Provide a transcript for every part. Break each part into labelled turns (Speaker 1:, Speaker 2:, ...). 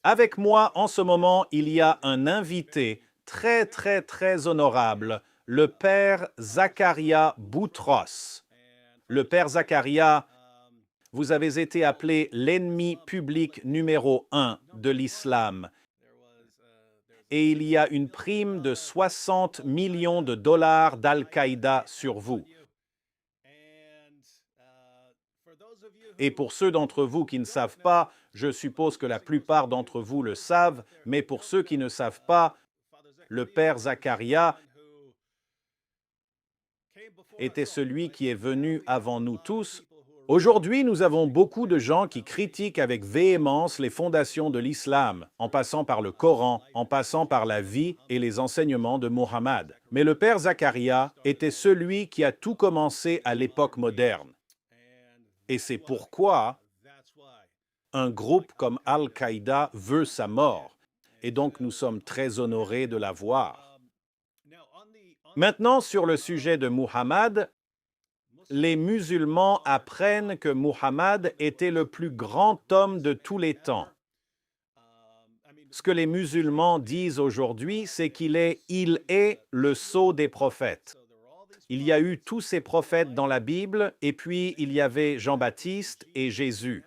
Speaker 1: Avec moi, en ce moment, il y a un invité très honorable, le père Zacharia Boutros. Le père Zacharia, vous avez été appelé l'ennemi public numéro 1 de l'islam. Et il y a une prime de 60 millions de dollars d'Al-Qaïda sur vous. Et pour ceux d'entre vous qui ne savent pas, je suppose que la plupart d'entre vous le savent, mais pour ceux qui ne savent pas, le père Zacharia était celui qui est venu avant nous tous. Aujourd'hui, nous avons beaucoup de gens qui critiquent avec véhémence les fondations de l'islam, en passant par le Coran, en passant par la vie et les enseignements de Muhammad. Mais le père Zacharia était celui qui a tout commencé à l'époque moderne. Et c'est pourquoi un groupe comme Al-Qaïda veut sa mort. Et donc, nous sommes très honorés de l'avoir. Maintenant, sur le sujet de Muhammad, les musulmans apprennent que Muhammad était le plus grand homme de tous les temps. Ce que les musulmans disent aujourd'hui, c'est qu'il est le sceau des prophètes. Il y a eu tous ces prophètes dans la Bible, et puis il y avait Jean-Baptiste et Jésus.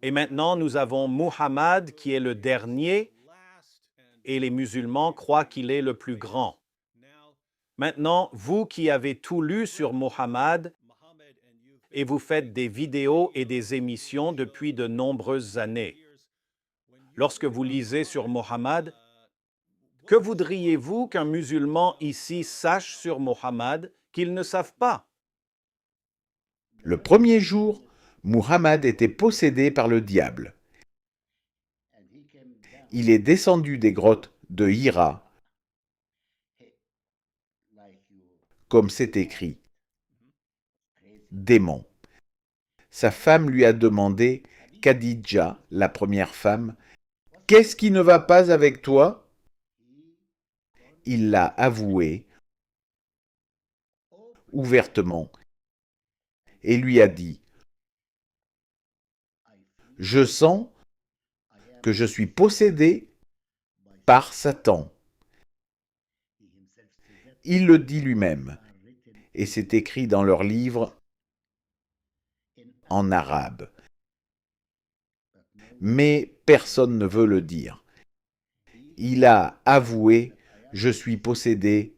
Speaker 1: Et maintenant, nous avons Muhammad qui est le dernier, et les musulmans croient qu'il est le plus grand. Maintenant, vous qui avez tout lu sur Muhammad, et vous faites des vidéos et des émissions depuis de nombreuses années. Lorsque vous lisez sur Muhammad, que voudriez-vous qu'un musulman ici sache sur Muhammad qu'ils ne savent pas?
Speaker 2: Le premier jour, Muhammad était possédé par le diable. Il est descendu des grottes de Hira, comme c'est écrit. Démon. Sa femme lui a demandé, Khadija, la première femme, « Qu'est-ce qui ne va pas avec toi ?» Il l'a avoué ouvertement et lui a dit, « Je sens que je suis possédé par Satan. » Il le dit lui-même, et c'est écrit dans leur livre en arabe. Mais personne ne veut le dire. Il a avoué, « Je suis possédé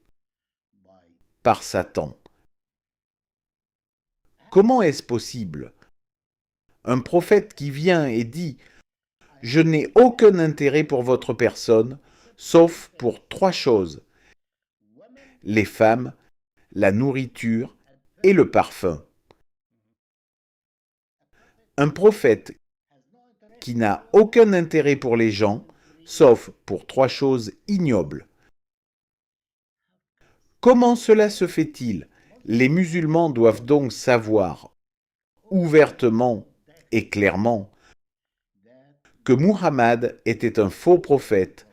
Speaker 2: par Satan. » Comment est-ce possible? Un prophète qui vient et dit « Je n'ai aucun intérêt pour votre personne, sauf pour 3 choses. Les femmes, la nourriture et le parfum. » Un prophète qui n'a aucun intérêt pour les gens, sauf pour 3 choses ignobles. Comment cela se fait-il? Les musulmans doivent donc savoir ouvertement et clairement que Muhammad était un faux prophète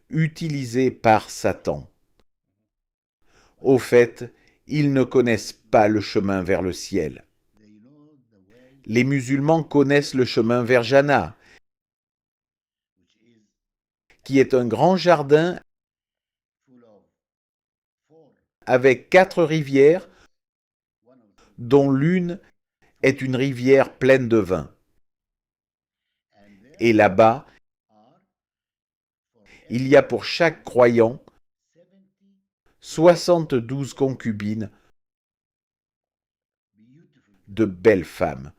Speaker 2: utilisé par Satan. Au fait, ils ne connaissent pas le chemin vers le ciel. Les musulmans connaissent le chemin vers Jannah, qui est un grand jardin avec 4 rivières, dont l'une est une rivière pleine de vin. Et là-bas, il y a pour chaque croyant 72 concubines, de belles femmes.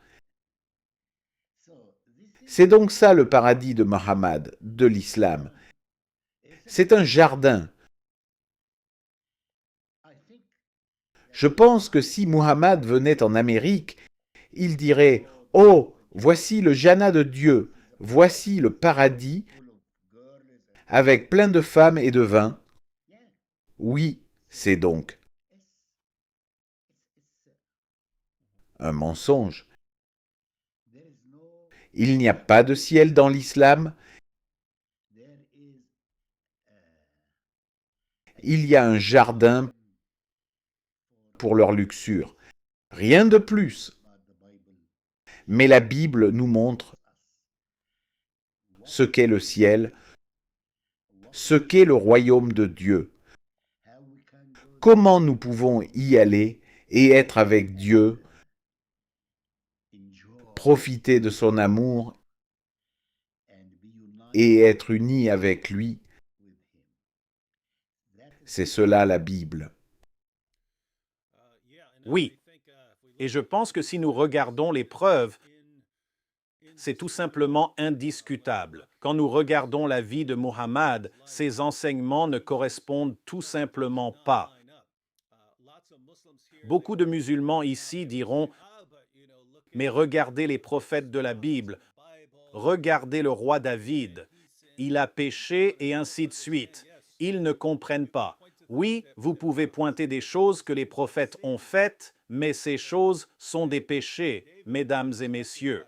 Speaker 2: C'est donc ça le paradis de Muhammad, de l'islam. C'est un jardin. Je pense que si Muhammad venait en Amérique, il dirait « Oh, voici le Jannah de Dieu, voici le paradis, avec plein de femmes et de vin. » Oui, c'est donc un mensonge. Il n'y a pas de ciel dans l'islam. Il y a un jardin pour leur luxure. Rien de plus. mais la Bible nous montre ce qu'est le ciel, ce qu'est le royaume de Dieu, comment nous pouvons y aller et être avec Dieu, profiter de son amour et être unis avec lui. C'est cela la Bible.
Speaker 1: Oui, et je pense que si nous regardons les preuves, c'est tout simplement indiscutable. Quand nous regardons la vie de Muhammad, ses enseignements ne correspondent tout simplement pas. Beaucoup de musulmans ici diront « Mais regardez les prophètes de la Bible, regardez le roi David, il a péché et ainsi de suite. Ils ne comprennent pas. Oui, vous pouvez pointer des choses que les prophètes ont faites, mais ces choses sont des péchés, mesdames et messieurs.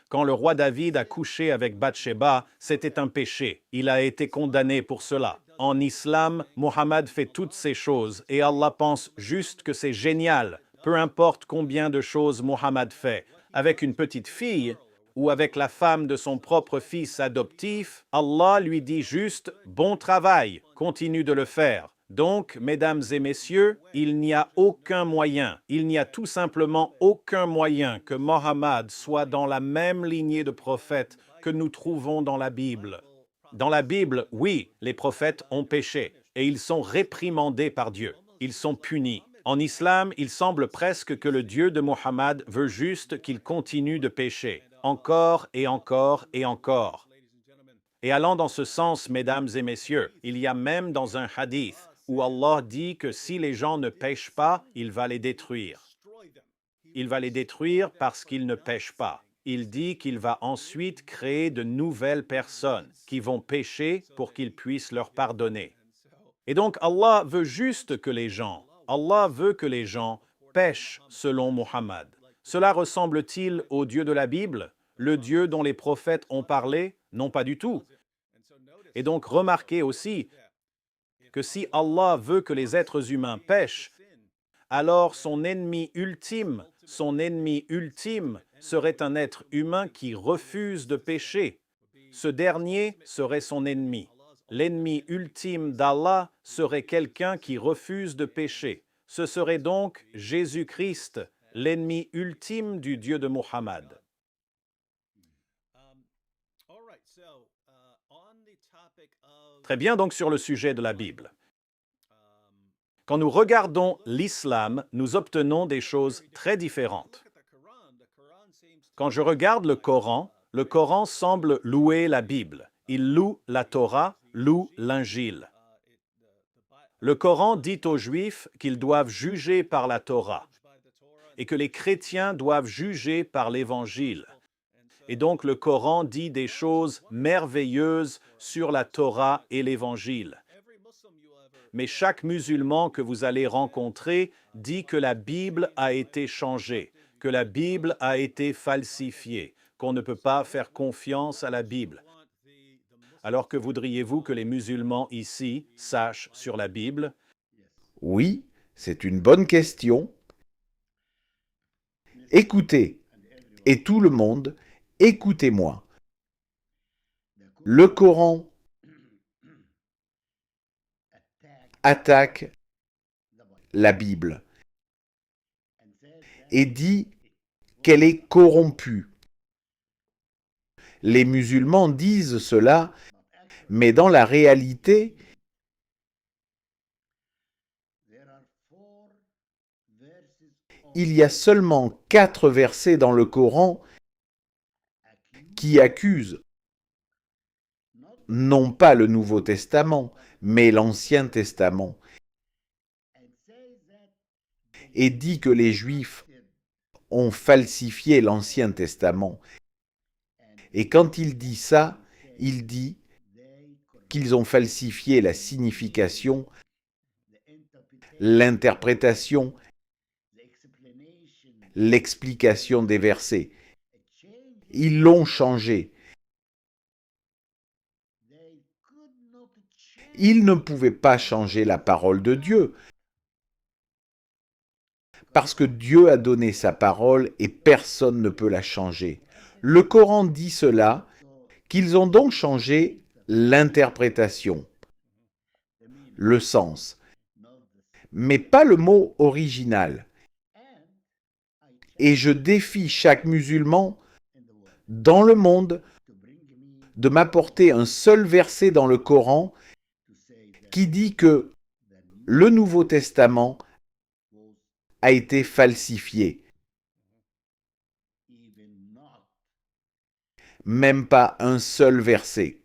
Speaker 1: Quand le roi David a couché avec Bathsheba, c'était un péché. Il a été condamné pour cela. En islam, Mohammed fait toutes ces choses et Allah pense juste que c'est génial, peu importe combien de choses Mohammed fait. Avec une petite fille ou avec la femme de son propre fils adoptif, Allah lui dit juste « bon travail, continue de le faire ». Donc, mesdames et messieurs, il n'y a aucun moyen, il n'y a tout simplement aucun moyen que Mohammed soit dans la même lignée de prophètes que nous trouvons dans la Bible. Dans la Bible, oui, les prophètes ont péché et ils sont réprimandés par Dieu, ils sont punis. En islam, il semble presque que le Dieu de Mohammed veut juste qu'il continue de pécher, encore et encore et encore. Et allant dans ce sens, mesdames et messieurs, il y a même dans un hadith où Allah dit que si les gens ne pêchent pas, il va les détruire. Il va les détruire parce qu'ils ne pêchent pas. Il dit qu'il va ensuite créer de nouvelles personnes qui vont pécher pour qu'il puisse leur pardonner. Et donc Allah veut juste que Allah veut que les gens pêchent selon Muhammad. Cela ressemble-t-il au Dieu de la Bible, le Dieu dont les prophètes ont parlé? Non, pas du tout. Et donc remarquez aussi que si Allah veut que les êtres humains pêchent, alors son ennemi ultime serait un être humain qui refuse de pécher. Ce dernier serait son ennemi. L'ennemi ultime d'Allah serait quelqu'un qui refuse de pécher. Ce serait donc Jésus-Christ, l'ennemi ultime du Dieu de Muhammad. Très bien, donc sur le sujet de la Bible. Quand nous regardons l'islam, nous obtenons des choses très différentes. Quand je regarde le Coran semble louer la Bible. Il loue la Torah, loue l'Injil. Le Coran dit aux Juifs qu'ils doivent juger par la Torah et que les chrétiens doivent juger par l'Évangile. Et donc le Coran dit des choses merveilleuses sur la Torah et l'Évangile. Mais chaque musulman que vous allez rencontrer dit que la Bible a été changée, que la Bible a été falsifiée, qu'on ne peut pas faire confiance à la Bible. Alors que voudriez-vous que les musulmans ici sachent sur la Bible?
Speaker 2: Oui, c'est une bonne question. Écoutez, et tout le monde, écoutez-moi. Le Coran attaque la Bible et dit qu'elle est corrompue. Les musulmans disent cela, mais dans la réalité, il y a seulement 4 versets dans le Coran qui accusent non pas le Nouveau Testament, mais l'Ancien Testament, et dit que les Juifs ont falsifié l'Ancien Testament. Et quand il dit ça, il dit qu'ils ont falsifié la signification, l'interprétation, l'explication des versets. Ils l'ont changé. Ils ne pouvaient pas changer la parole de Dieu parce que Dieu a donné sa parole et personne ne peut la changer. Le Coran dit cela, qu'ils ont donc changé l'interprétation, le sens, mais pas le mot original. Et je défie chaque musulman dans le monde de m'apporter un seul verset dans le Coran qui dit que le Nouveau Testament a été falsifié. Même pas un seul verset.